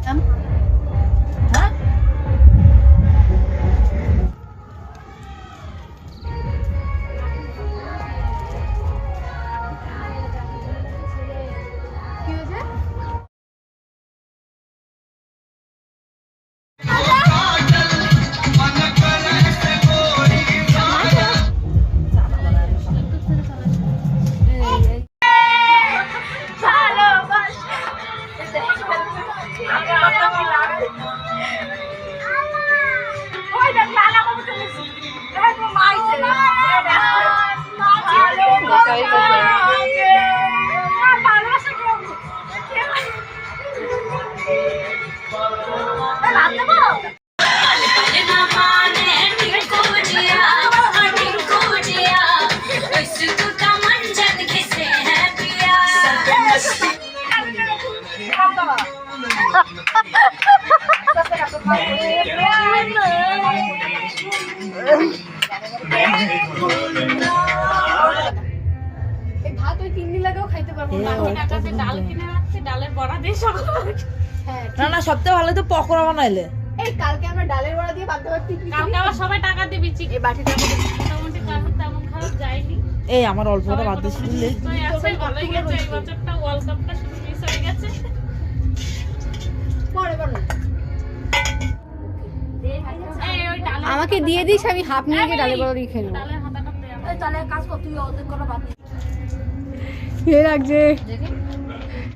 হ্যাঁ ভাত ওই 3 দিন লাগেও খাইতে পারবো না। ডাল কিনে রাখছি, ডালের বড়া দিয়ে সব। হ্যাঁ না না সবথেকে ভালো তো পকোড়া বানাইলে। এই কালকে আমরা ডালের বড়া দিয়ে ভাত খাচ্ছি। কালকে আবার সবাই টাকা দিবি চিক এই বাটিটা মোটামুটি কারণ তেমন খারাপ যায়নি। এই আমার অল্পটা বাদ দিস দিলে তো আছে ভালোই গেছে, এই বছরটা ওয়ার্ল্ড কাপটা শুধু মিস হয়ে গেছে। পরে বলো এই ওই ডালের আমাকে দিয়ে দিস, আমি হাফ নিয়ে গিয়ে ডালের বড়া দিয়ে খেয়ে নেবো। ডালের হাতাটা দে আমার। তাহলে কাজ কর, তুই অর্ধেক করা বাদ এ লাগছে।